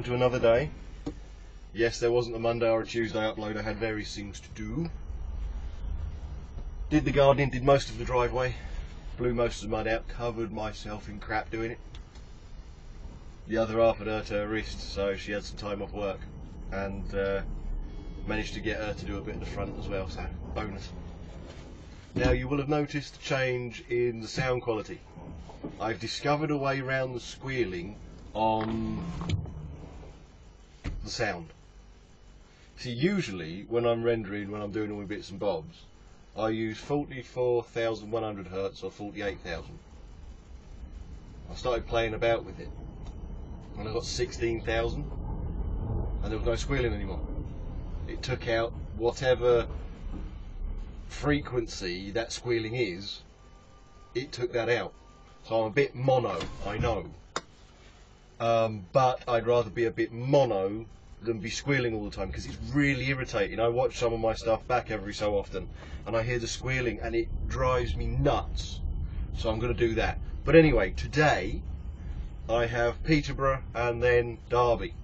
welcome to another day. Yes, there wasn't a Monday or a Tuesday upload, I had various things to do. Did the gardening, did most of the driveway, blew most of the mud out, covered myself in crap doing it. The other half had hurt her wrist, so she had some time off work, and managed to get her to do a bit of the front as well, so bonus. Now you will have noticed a change in the sound quality. I've discovered a way around the squealing on the sound. See, usually when I'm rendering, when I'm doing all my bits and bobs, I use 44,100 Hz or 48,000. I started playing about with it and I got 16,000 and there was no squealing anymore. It took out whatever frequency that squealing is, it took that out. So I'm a bit mono, I know. But I'd rather be a bit mono than be squealing all the time, because it's really irritating. I watch some of my stuff back every so often and I hear the squealing and it drives me nuts. So I'm going to do that. But anyway, today I have Peterborough and then Derby.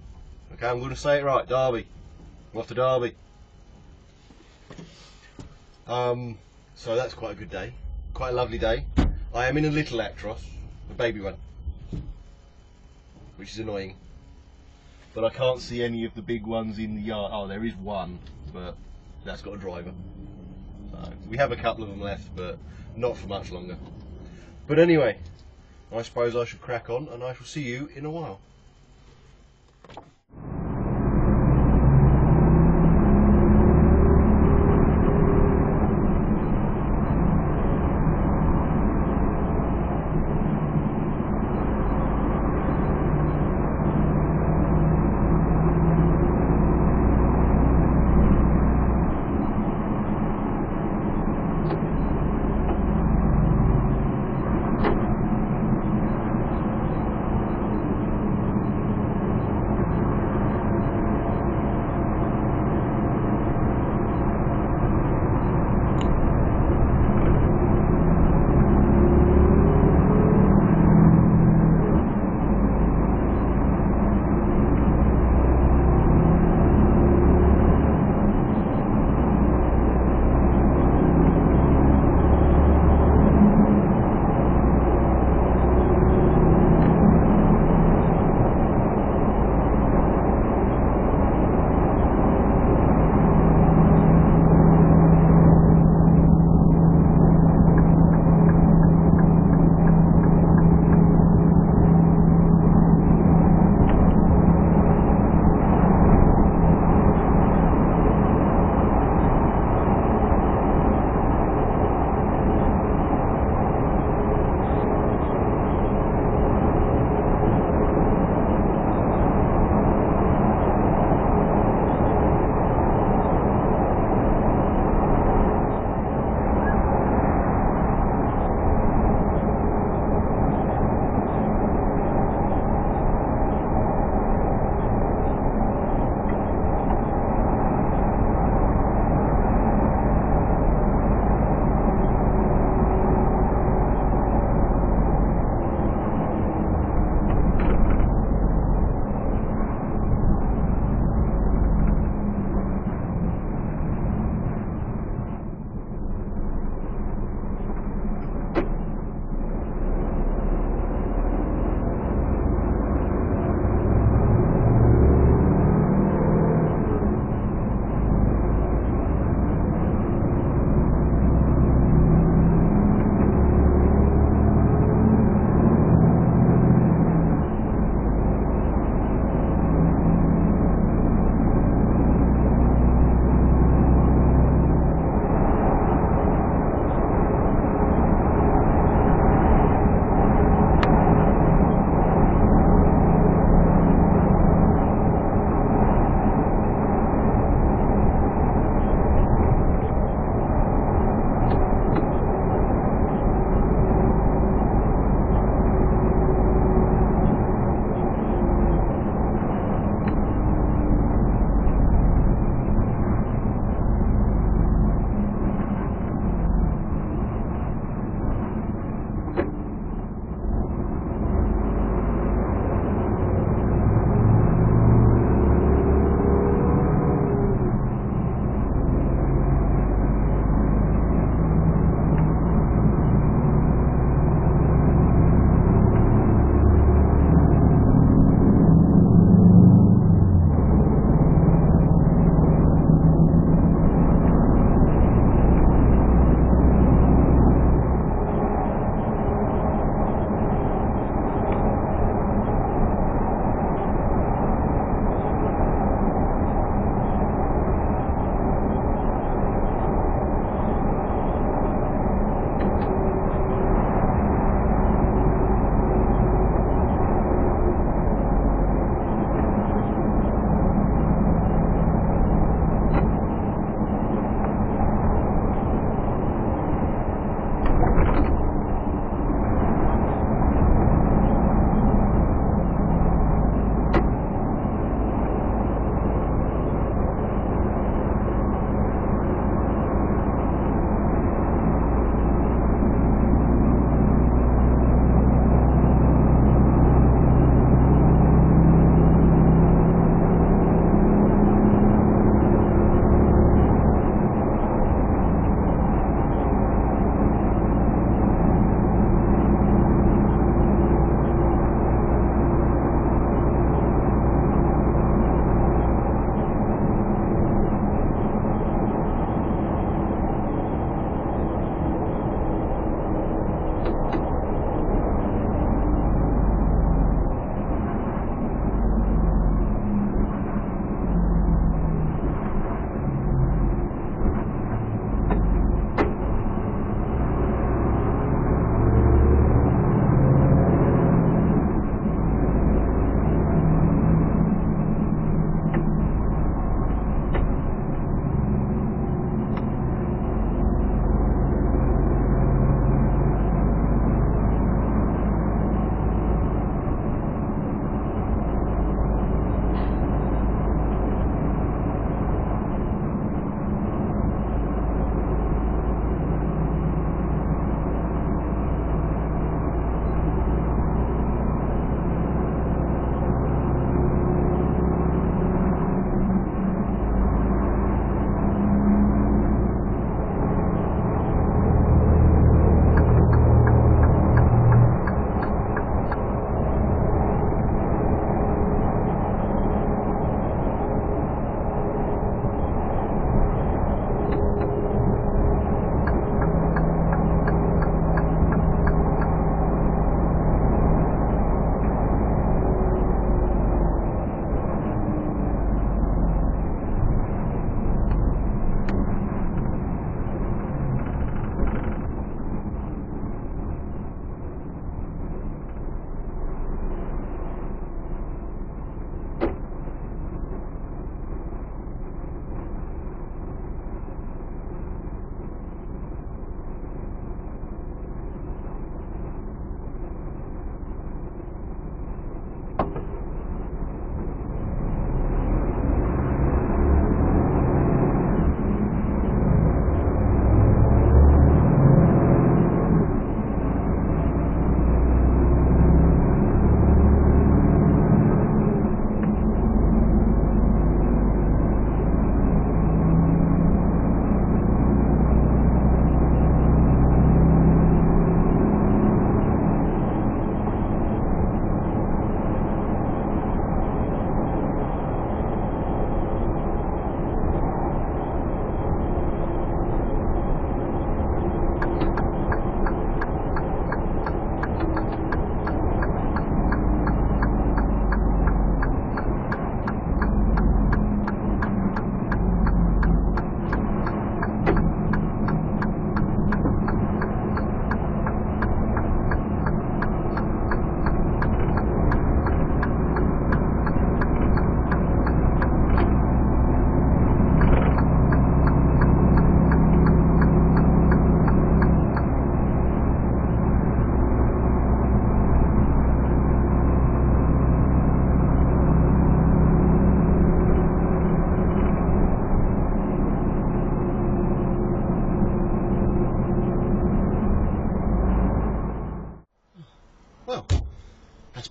Okay, I'm going to say it right, Derby. I'm off to Derby. So that's quite a good day, quite a lovely day. I am in a little Actros, the baby one, which is annoying, but I can't see any of the big ones in the yard. Oh, there is one, but that's got a driver. So we have a couple of them left, but not for much longer. But anyway, I suppose I should crack on and I shall see you in a while.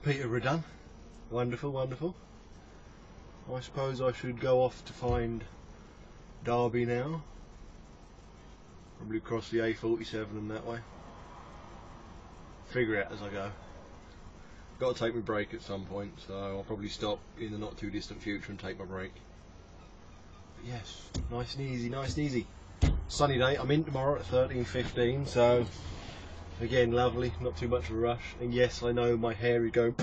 Peterborough done. Wonderful, wonderful. I suppose I should go off to find Derby now. Probably cross the A47 and that way. Figure it out as I go. Got to take my break at some point, so I'll probably stop in the not too distant future and take my break. But yes, nice and easy, nice and easy. Sunny day. I'm in tomorrow at 13:15, so again, lovely, not too much of a rush. And yes, I know my hair is going.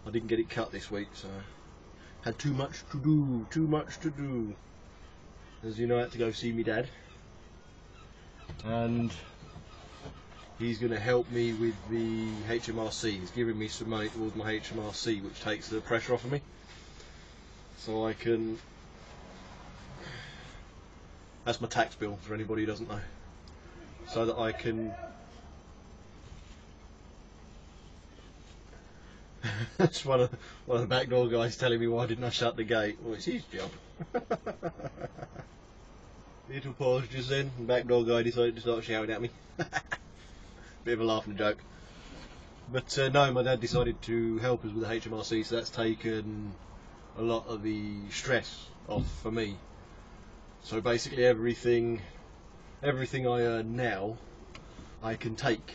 I didn't get it cut this week, so had too much to do. Too much to do. As you know, I had to go see my dad, and he's going to help me with the HMRC. He's giving me some money towards my HMRC, which takes the pressure off of me, so I can. That's my tax bill for anybody who doesn't know. So that I can. That's one of the back door guys telling me why didn't I shut the gate. Well, it's his job. Little pause just then. The back door guy decided to start shouting at me. Bit of a laugh and a joke. But no, my dad decided to help us with the HMRC, so that's taken a lot of the stress off for me. So basically everything I earn now I can take,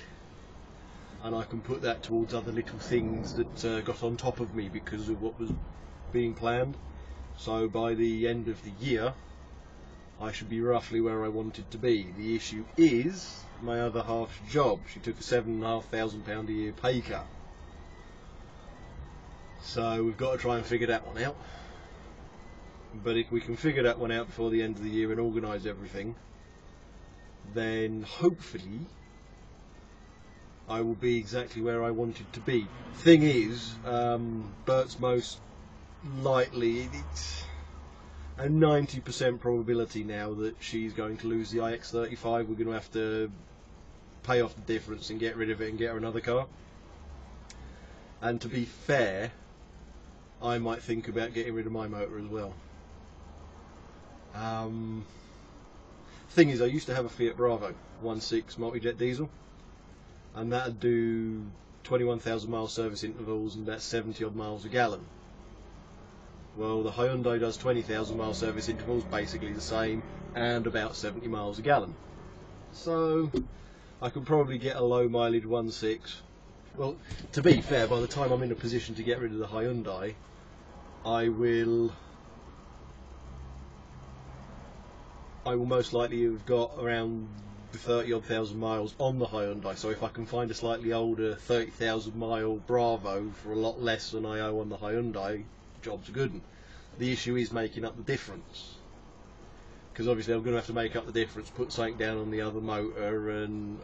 and I can put that towards other little things that got on top of me because of what was being planned. So by the end of the year I should be roughly where I wanted to be. The issue is my other half's job. She took a £7,500 a year pay cut, so we've got to try and figure that one out. But if we can figure that one out before the end of the year and organise everything, then hopefully I will be exactly where I wanted to be. Thing is, Bert's most likely, it's a 90% probability now that she's going to lose the iX35. We're going to have to pay off the difference and get rid of it and get her another car. And to be fair, I might think about getting rid of my motor as well. Thing is, I used to have a Fiat Bravo 1.6 multi-jet diesel, and that'd do 21,000 mile service intervals and about 70 odd miles a gallon. Well, the Hyundai does 20,000 mile service intervals, basically the same, and about 70 miles a gallon. So I could probably get a low mileage 1.6. Well, to be fair, by the time I'm in a position to get rid of the Hyundai, I will most likely have got around 30 odd thousand miles on the Hyundai. So if I can find a slightly older 30,000 mile Bravo for a lot less than I owe on the Hyundai, job's a good one. The issue is making up the difference, because obviously I'm going to have to make up the difference, put something down on the other motor, and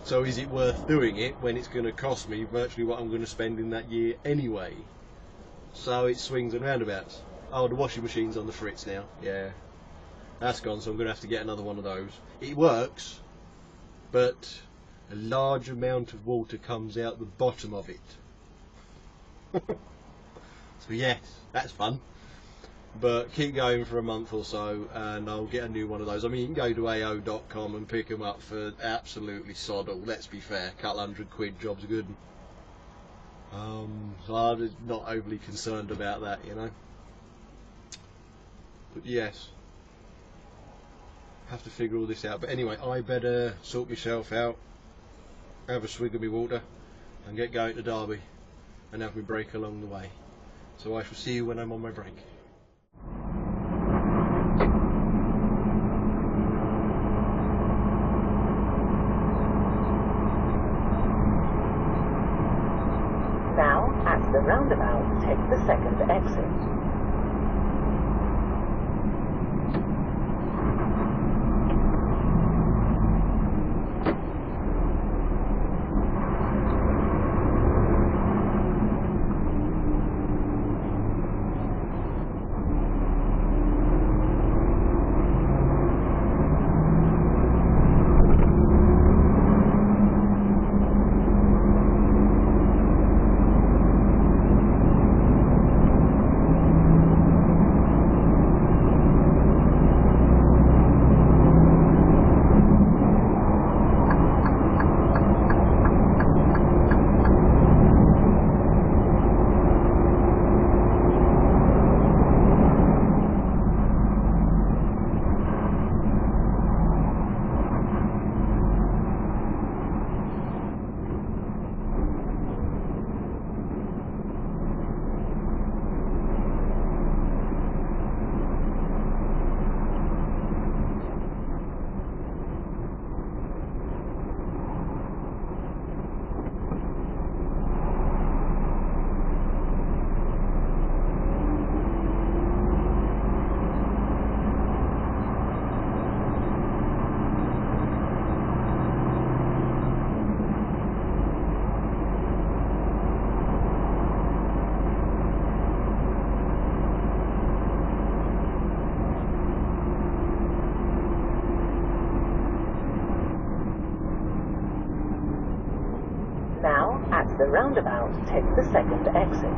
so is it worth doing it when it's going to cost me virtually what I'm going to spend in that year anyway? So it swings and roundabouts. Oh, the washing machine's on the fritz now. Yeah, that's gone, so I'm going to have to get another one of those. It works, but a large amount of water comes out the bottom of it. So yes, that's fun. But keep going for a month or so and I'll get a new one of those. I mean, you can go to AO.com and pick them up for absolutely sod all. Let's be fair, a couple £100, job's a good one. So I'm not overly concerned about that, you know. But yes, have to figure all this out. But anyway, I better sort myself out, have a swig of my water, and get going to Derby and have my break along the way. So I shall see you when I'm on my break. Now, at the roundabout, take the second exit. roundabout, take the second exit.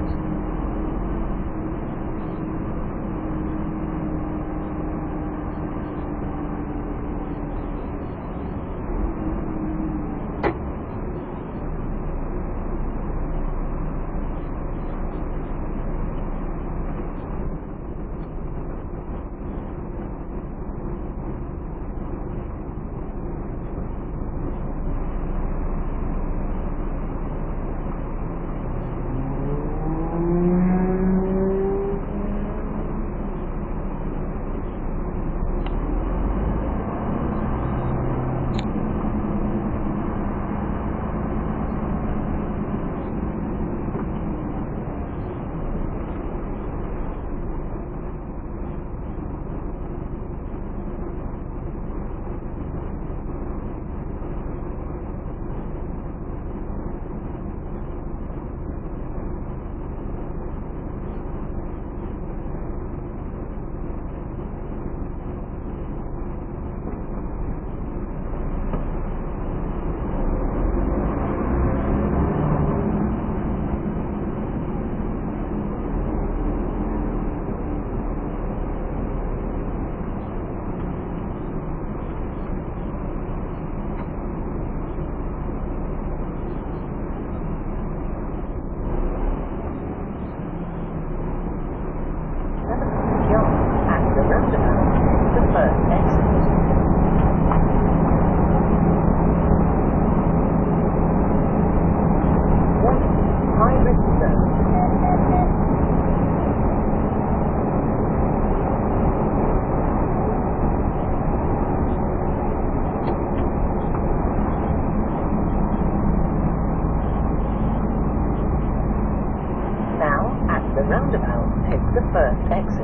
The roundabout, take the first exit.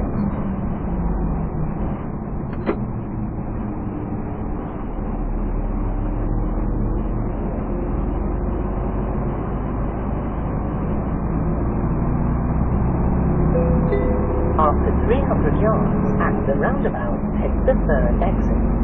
After 300 yards, at the roundabout, take the third exit.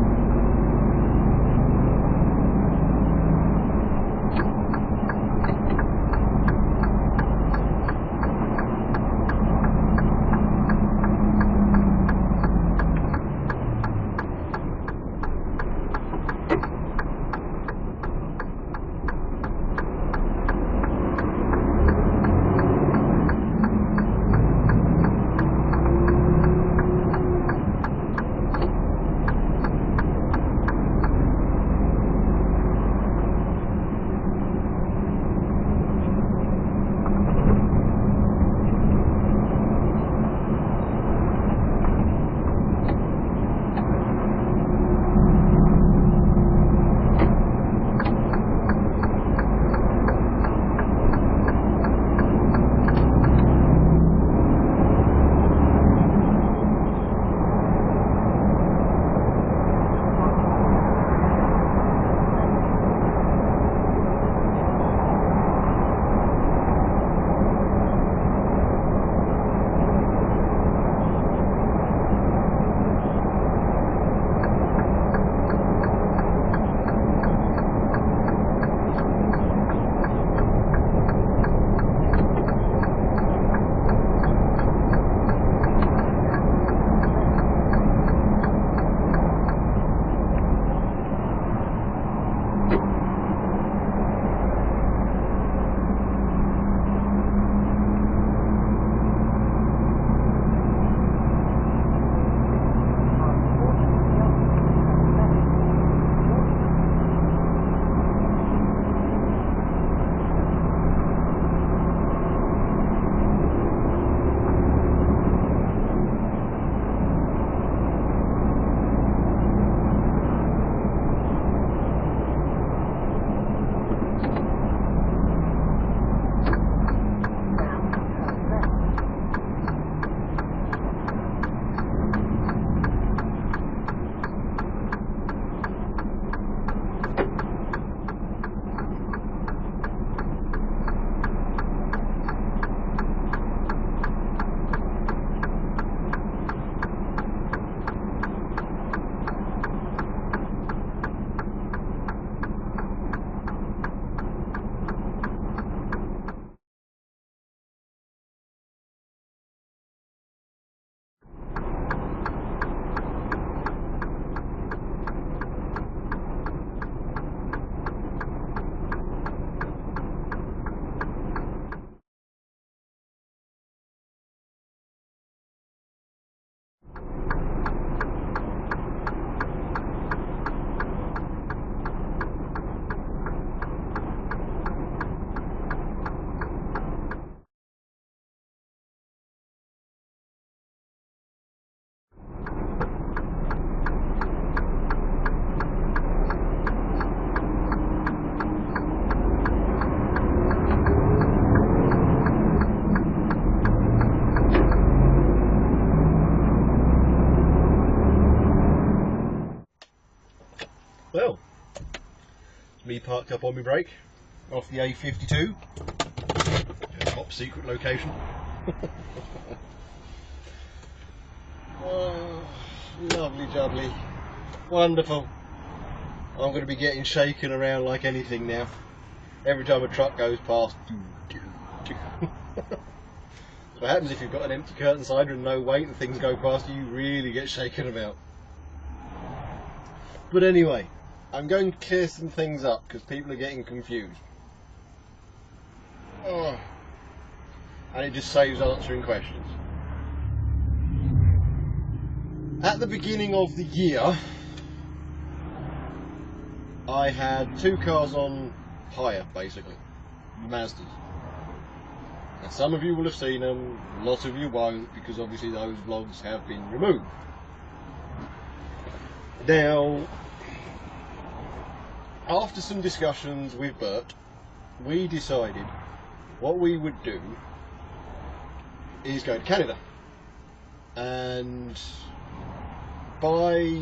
Well, it's me parked up on my break off the A52, a top secret location. Oh, lovely jubbly, wonderful. I'm going to be getting shaken around like anything now. Every time a truck goes past. What happens if you've got an empty curtain cider and no weight and things go past you really get shaken about. But anyway, I'm going to clear some things up because people are getting confused. Oh. And it just saves answering questions. At the beginning of the year, I had 2 cars on hire, basically, Mazdas. Now, some of you will have seen them, a lot of you won't, because obviously those vlogs have been removed. Now, after some discussions with Bert, we decided what we would do is go to Canada. And by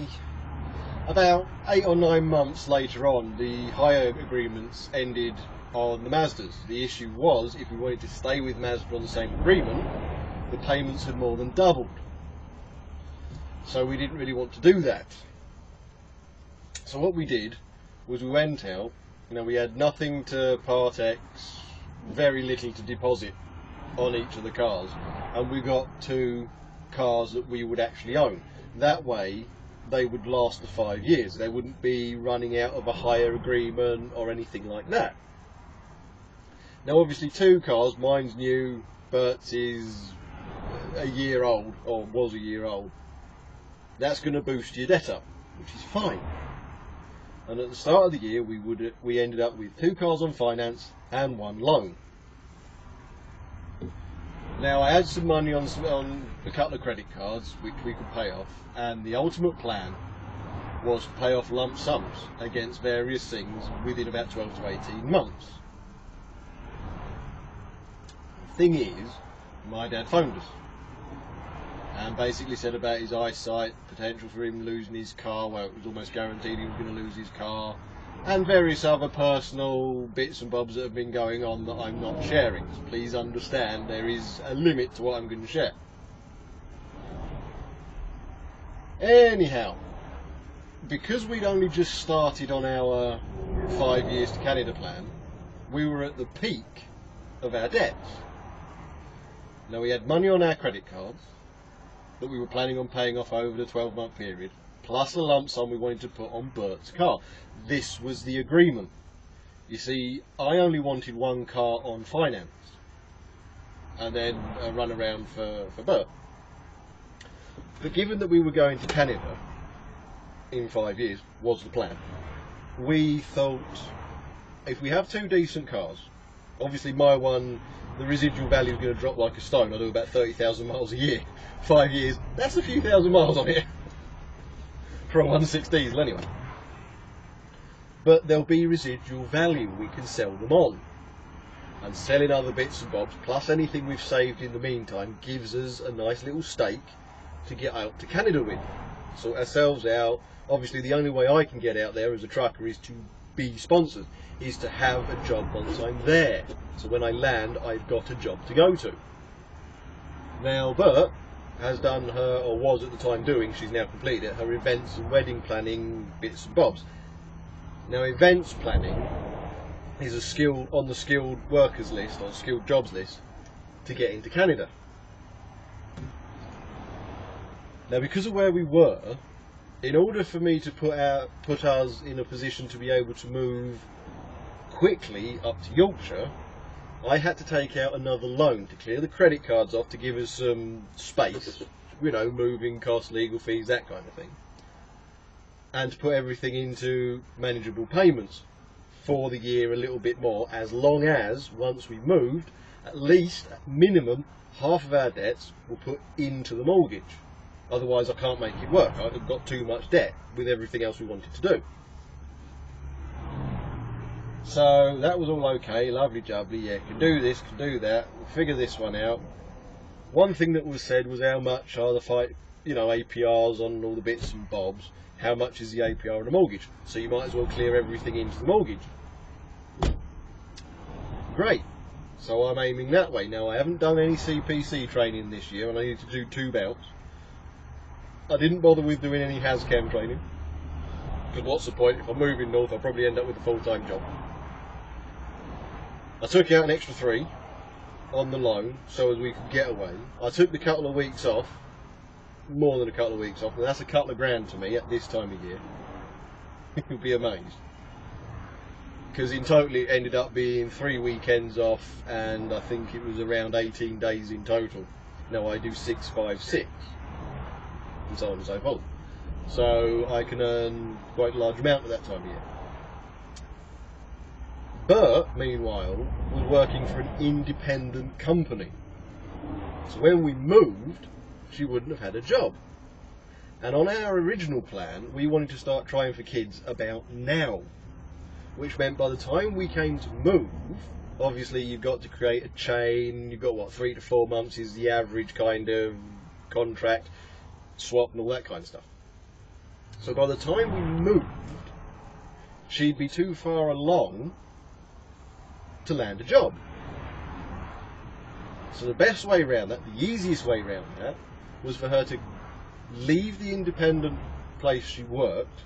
about 8 or 9 months later on, the hire agreements ended on the Mazdas. The issue was, if we wanted to stay with Mazda on the same agreement, the payments had more than doubled. So we didn't really want to do that. So what we did was we went out, we had nothing to part X, very little to deposit on each of the cars, and we got 2 cars that we would actually own. That way they would last for 5 years. They wouldn't be running out of a hire agreement or anything like that. Now obviously 2 cars, mine's new, Bert's is a year old, or was a year old. That's going to boost your debt up, which is fine. And at the start of the year we ended up with 2 cars on finance and 1 loan. Now I had some money on a couple of credit cards which we could pay off, and the ultimate plan was to pay off lump sums against various things within about 12 to 18 months. The thing is, my dad phoned us and basically said about his eyesight, potential for him losing his car, well, it was almost guaranteed he was going to lose his car, and various other personal bits and bobs that have been going on that I'm not sharing. So please understand there is a limit to what I'm going to share. Anyhow, because we'd only just started on our 5 years to Canada plan, we were at the peak of our debts. Now we had money on our credit cards that we were planning on paying off over the 12-month period, plus a lump sum we wanted to put on Bert's car. This was the agreement. You see, I only wanted 1 car on finance, and then a run around for Bert. But given that we were going to Canada in 5 years, was the plan, we thought if we have 2 decent cars, obviously my one, the residual value is going to drop like a stone. I do about 30,000 miles a year. 5 years, that's a few thousand miles on it. For a 1.6 diesel anyway. But there'll be residual value, we can sell them on. And selling other bits and bobs, plus anything we've saved in the meantime, gives us a nice little stake to get out to Canada with. Sort ourselves out. Obviously the only way I can get out there as a trucker is to be sponsored, is to have a job once I'm there. So when I land, I've got a job to go to. Now Bert has done her, or was at the time doing, she's now completed it, her events and wedding planning bits and bobs. Now events planning is a skill on the skilled workers list, or skilled jobs list, to get into Canada. Now because of where we were, in order for me to put us in a position to be able to move quickly up to Yorkshire, I had to take out another loan to clear the credit cards off to give us some space, moving costs, legal fees, that kind of thing, and to put everything into manageable payments for the year a little bit more, as long as once we moved, at least at minimum half of our debts were put into the mortgage. Otherwise I can't make it work. I've got too much debt with everything else we wanted to do. So that was all okay, lovely jubbly, yeah, can do this, can do that, we'll figure this one out. One thing that was said was how much are the APRs on all the bits and bobs. how much is the APR on the mortgage. So you might as well clear everything into the mortgage. Great. So I'm aiming that way. Now, I haven't done any CPC training this year, and I need to do 2 bouts. I didn't bother with doing any HAZCAM training, because what's the point? If I'm moving north, I'll probably end up with a full-time job. I took out an extra 3 on the loan, so as we could get away. I took the couple of weeks off, more than a couple of weeks off, and that's a couple of grand to me at this time of year. You'll be amazed. Because in total it ended up being 3 weekends off, and I think it was around 18 days in total. Now I do 6, 5, 6, and so on and so forth. So I can earn quite a large amount at that time of year. Bert, meanwhile, was working for an independent company. So when we moved, she wouldn't have had a job. And on our original plan, we wanted to start trying for kids about now. Which meant by the time we came to move, obviously you've got to create a chain, you've got what, 3 to 4 months is the average kind of contract, swap and all that kind of stuff. So by the time we moved, she'd be too far along to land a job. So the best way around that, the easiest way around that, was for her to leave the independent place she worked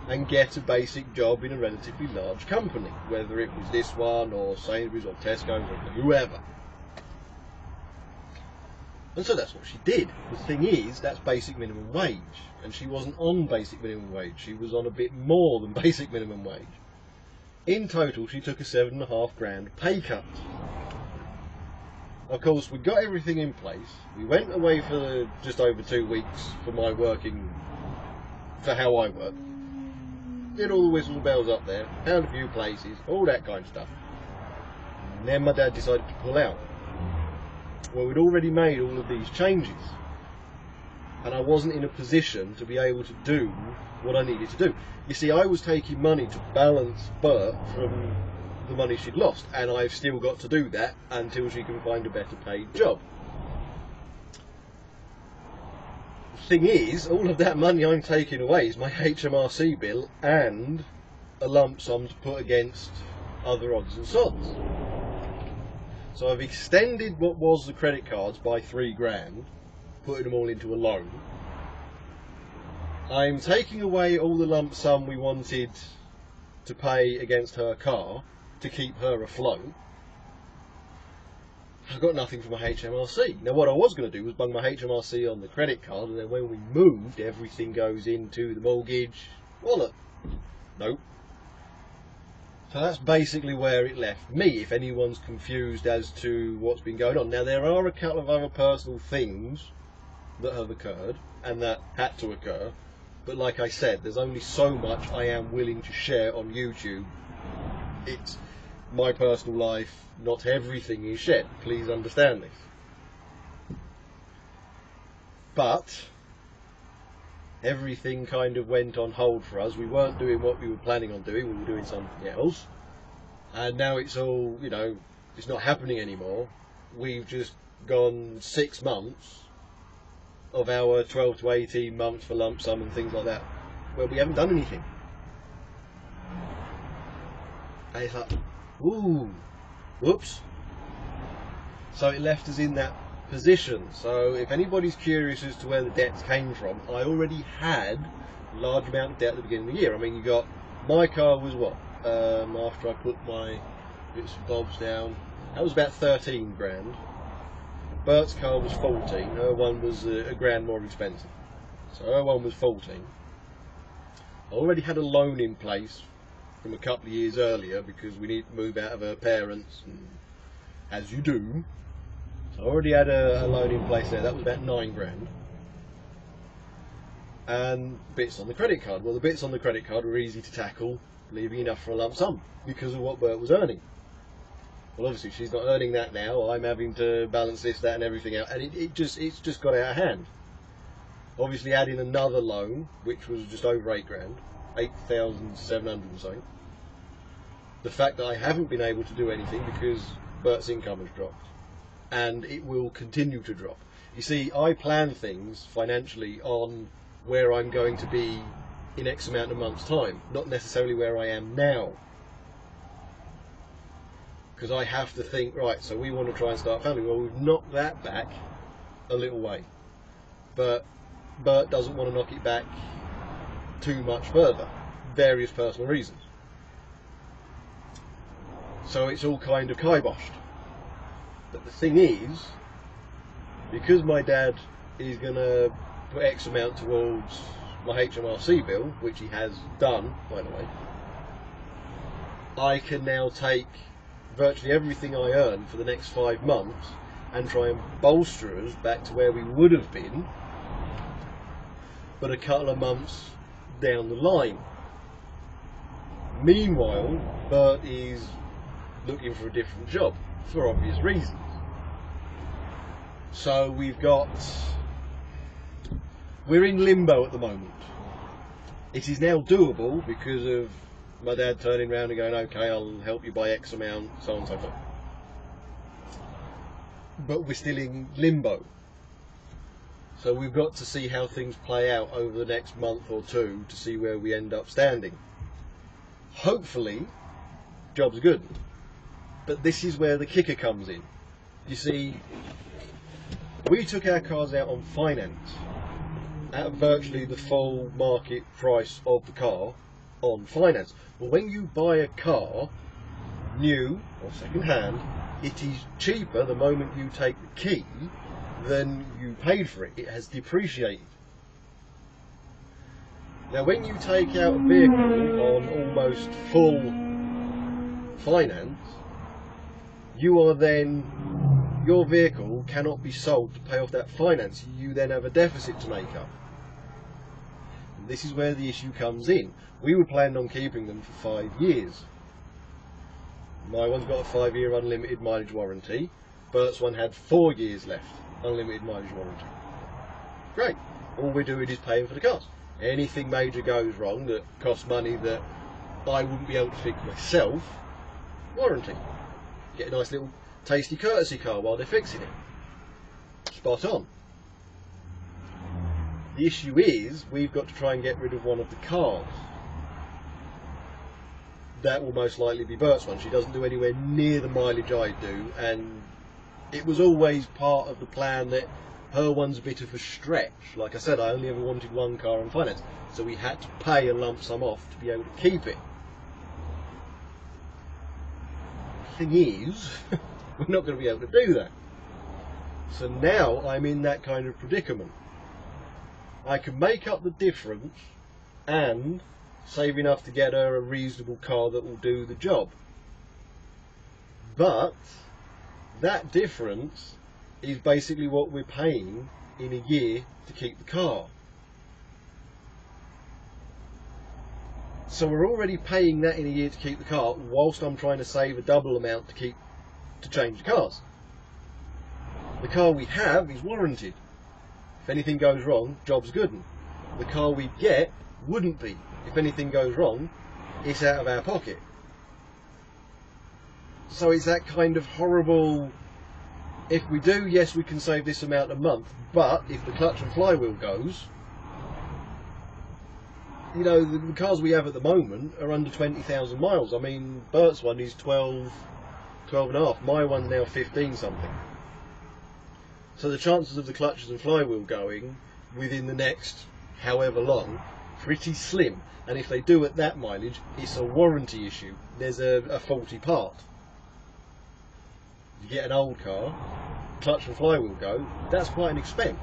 and get a basic job in a relatively large company, whether it was this one or Sainsbury's or Tesco's or whoever. And so that's what she did. The thing is, that's basic minimum wage, and she wasn't on basic minimum wage, she was on a bit more than basic minimum wage. In total, she took a 7.5 grand pay cut. Of course, we got everything in place. We went away for just over 2 weeks for my working, for how I work. Did all the whistles and bells up there, found a few places, all that kind of stuff. And then my dad decided to pull out. Well, we'd already made all of these changes, and I wasn't in a position to be able to do what I needed to do. You see, I was taking money to balance Bert from the money she'd lost, and I've still got to do that until she can find a better paid job. The thing is, all of that money I'm taking away is my HMRC bill and a lump sum to put against other odds and sods. So I've extended what was the credit cards by 3 grand, putting them all into a loan. I'm taking away all the lump sum we wanted to pay against her car to keep her afloat. I've got nothing for my HMRC. Now what I was going to do was bung my HMRC on the credit card, and then when we moved, everything goes into the mortgage wallet. Nope. So that's basically where it left me, if anyone's confused as to what's been going on. Now there are a couple of other personal things that have occurred, and that had to occur, but like I said, there's only so much I am willing to share on YouTube. It's my personal life, not everything is shared, please understand this. But everything kind of went on hold for us. We weren't doing what we were planning on doing, we were doing something else. And now it's all, you know, it's not happening anymore. We've just gone 6 months of our 12 to 18 months for lump sum and things like that, where we haven't done anything. And it's like, ooh, whoops. So it left us in that position. So if anybody's curious as to where the debts came from, I already had a large amount of debt at the beginning of the year. I mean, you got, my car was what, after I put my bits and bobs down, that was about 13 grand. Bert's car was 14, her one was a grand more expensive. So her one was 14. I already had a loan in place from a couple of years earlier because we need to move out of her parents, and as you do. So I already had a loan in place there, that was about 9 grand. And bits on the credit card. Well, the bits on the credit card were easy to tackle, leaving enough for a lump sum because of what Bert was earning. Well, obviously she's not earning that now. I'm having to balance this, that, and everything out, and it's just got out of hand. Obviously, adding another loan, which was just over 8 grand, 8,700 and something. The fact that I haven't been able to do anything because Bert's income has dropped, and it will continue to drop. You see, I plan things financially on where I'm going to be in X amount of months' time, not necessarily where I am now. Because I have to think, right, so we want to try and start a family. Well, we've knocked that back a little way, but Bert doesn't want to knock it back too much further, various personal reasons. So it's all kind of kiboshed. But the thing is, because my dad is going to put X amount towards my HMRC bill, which he has done, by the way, I can now take virtually everything I earn for the next 5 months and try and bolster us back to where we would have been, but a couple of months down the line. Meanwhile, Bert is looking for a different job for obvious reasons. So we're in limbo at the moment. It is now doable because of my dad turning around and going, okay, I'll help you by X amount, so on and so forth. But we're still in limbo. So we've got to see how things play out over the next month or two to see where we end up standing. Hopefully, job's good. But this is where the kicker comes in. You see, we took our cars out on finance at virtually the full market price of the car on finance. Well, when you buy a car, new or second hand, it is cheaper the moment you take the key than you paid for it. It has depreciated. Now, when you take out a vehicle on almost full finance, you are then, your vehicle cannot be sold to pay off that finance. You then have a deficit to make up. And this is where the issue comes in. We were planning on keeping them for 5 years. My one's got a 5-year unlimited mileage warranty. Bert's one had 4 years left, unlimited mileage warranty. Great. All we're doing is paying for the cars. Anything major goes wrong that costs money that I wouldn't be able to fix myself, warranty. Get a nice little tasty courtesy car while they're fixing it. Spot on. The issue is, we've got to try and get rid of one of the cars. That will most likely be Bert's one. She doesn't do anywhere near the mileage I do, and it was always part of the plan that her one's a bit of a stretch. Like I said, I only ever wanted one car on finance, so we had to pay a lump sum off to be able to keep it. The thing is, we're not going to be able to do that. So now I'm in that kind of predicament. I can make up the difference and save enough to get her a reasonable car that will do the job. But that difference is basically what we're paying in a year to keep the car. So we're already paying that in a year to keep the car, whilst I'm trying to save a double amount to change the cars. The car we have is warranted. If anything goes wrong, job's good. The car we get wouldn't be. If anything goes wrong, it's out of our pocket. So it's that kind of horrible, if we do, yes, we can save this amount a month, but if the clutch and flywheel goes, you know, the cars we have at the moment are under 20,000 miles. I mean, Bert's one is 12 and a half. My one's now 15 something. So the chances of the clutches and flywheel going within the next however long, pretty slim. And if they do at that mileage, it's a warranty issue. There's a faulty part. You get an old car, clutch and flywheel go, that's quite an expense.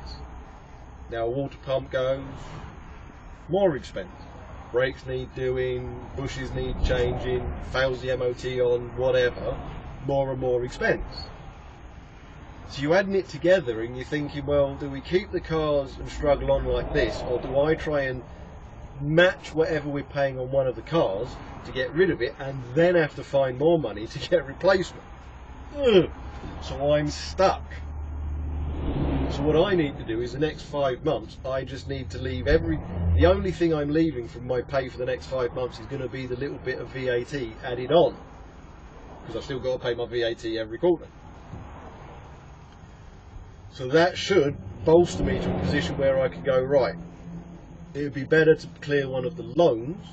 Now a water pump goes, more expense. Brakes need doing, bushes need changing, fails the MOT on, whatever, more and more expense. So you're adding it together and you're thinking, well, do we keep the cars and struggle on like this, or do I try and match whatever we're paying on one of the cars to get rid of it and then have to find more money to get replacement? So I'm stuck. So what I need to do is the next 5 months, I just need to leave the only thing I'm leaving from my pay for the next 5 months is going to be the little bit of VAT added on, because I've still got to pay my VAT every quarter. So that should bolster me to a position where I can go, right, it would be better to clear one of the loans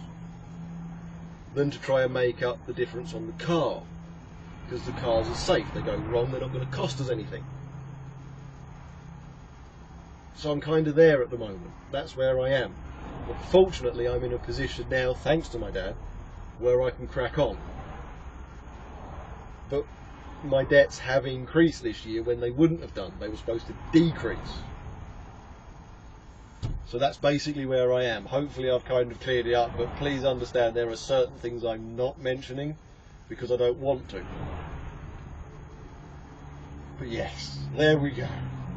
than to try and make up the difference on the car, because the cars are safe. They go wrong, they're not going to cost us anything. So I'm kind of there at the moment. That's where I am. But fortunately, I'm in a position now, thanks to my dad, where I can crack on. But my debts have increased this year when they wouldn't have done. They were supposed to decrease. So that's basically where I am. Hopefully I've kind of cleared it up, but please understand there are certain things I'm not mentioning because I don't want to. But yes, there we go.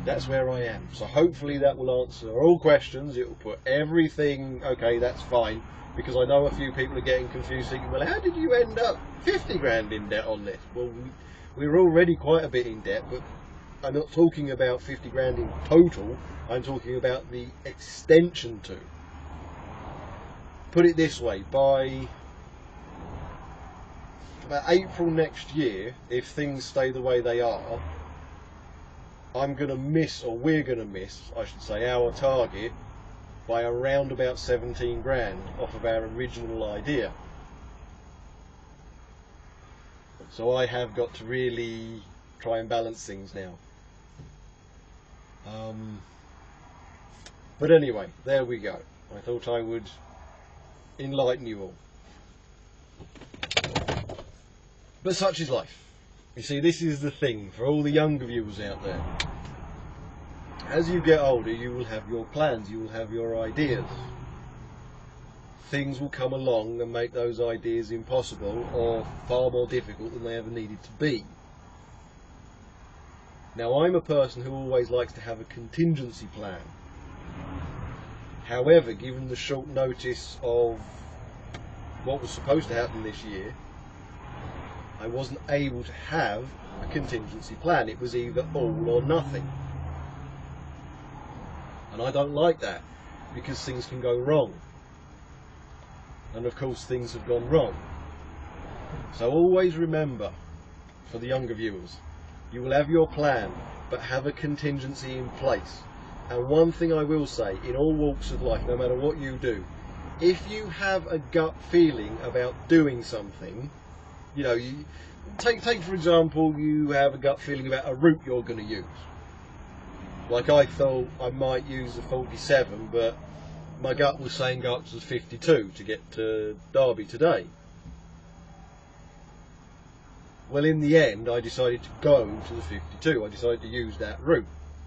That's where I am. So hopefully that will answer all questions. It will put everything, okay, that's fine. Because I know a few people are getting confused thinking, well, how did you end up 50 grand in debt on this? Well, we were already quite a bit in debt, but I'm not talking about 50 grand in total. I'm talking about the extension to. Put it this way, by about April next year, if things stay the way they are, I'm going to miss, or we're going to miss, I should say, our target by around about 17 grand off of our original idea. So I have got to really try and balance things now. But anyway, there we go. I thought I would enlighten you all. But such is life. You see, this is the thing for all the younger viewers out there. As you get older, you will have your plans, you will have your ideas. Things will come along and make those ideas impossible or far more difficult than they ever needed to be. Now, I'm a person who always likes to have a contingency plan. However, given the short notice of what was supposed to happen this year, I wasn't able to have a contingency plan. It was either all or nothing. And I don't like that, because things can go wrong. And of course things have gone wrong. So always remember, for the younger viewers, you will have your plan, but have a contingency in place. And one thing I will say, in all walks of life, no matter what you do, if you have a gut feeling about doing something, you know, you take for example, you have a gut feeling about a route you're going to use. Like I thought I might use the 47, but my gut was saying go up to the 52 to get to Derby today. Well, in the end, I decided to go to the 52. I decided to use that route,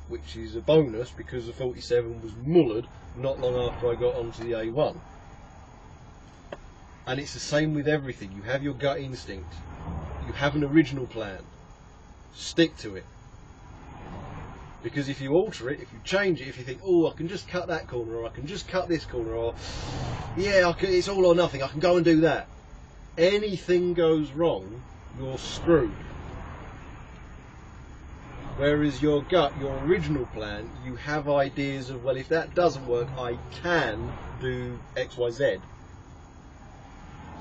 which is a bonus because the 47 was mullered not long after I got onto the A1. And it's the same with everything. You have your gut instinct. You have an original plan. Stick to it. Because if you alter it, if you change it, if you think, oh, I can just cut that corner, or I can just cut this corner, or yeah, it's all or nothing, I can go and do that. Anything goes wrong, you're screwed. Whereas your gut, your original plan, you have ideas of, well, if that doesn't work, I can do X, Y, Z.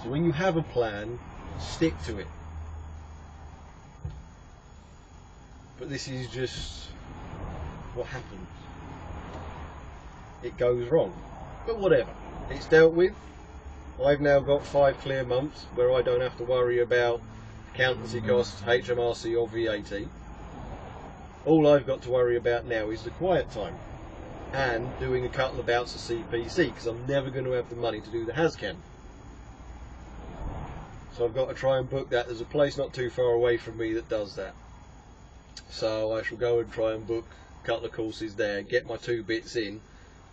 So when you have a plan, stick to it. But this is just what happens. It goes wrong. But whatever. It's dealt with. I've now got 5 clear months where I don't have to worry about accountancy costs, HMRC or VAT. All I've got to worry about now is the quiet time and doing a couple of bouts of CPC, because I'm never going to have the money to do the HASCAN. So I've got to try and book that. There's a place not too far away from me that does that. So I shall go and try and book a couple of courses there, get my 2 bits in.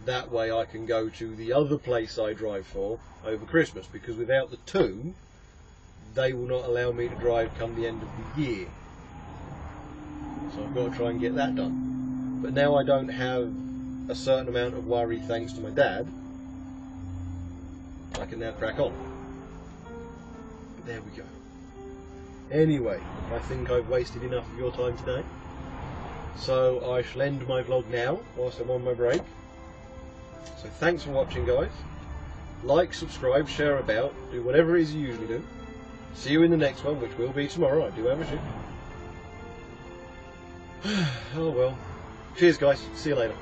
That way I can go to the other place I drive for over Christmas, because without the 2, they will not allow me to drive come the end of the year. So I've got to try and get that done. But now I don't have a certain amount of worry thanks to my dad. I can now crack on. But there we go. Anyway, I think I've wasted enough of your time today. So I shall end my vlog now whilst I'm on my break. So thanks for watching, guys. Like, subscribe, share about, do whatever it is you usually do. See you in the next one, which will be tomorrow. I do have a shift. Oh well. Cheers, guys. See you later.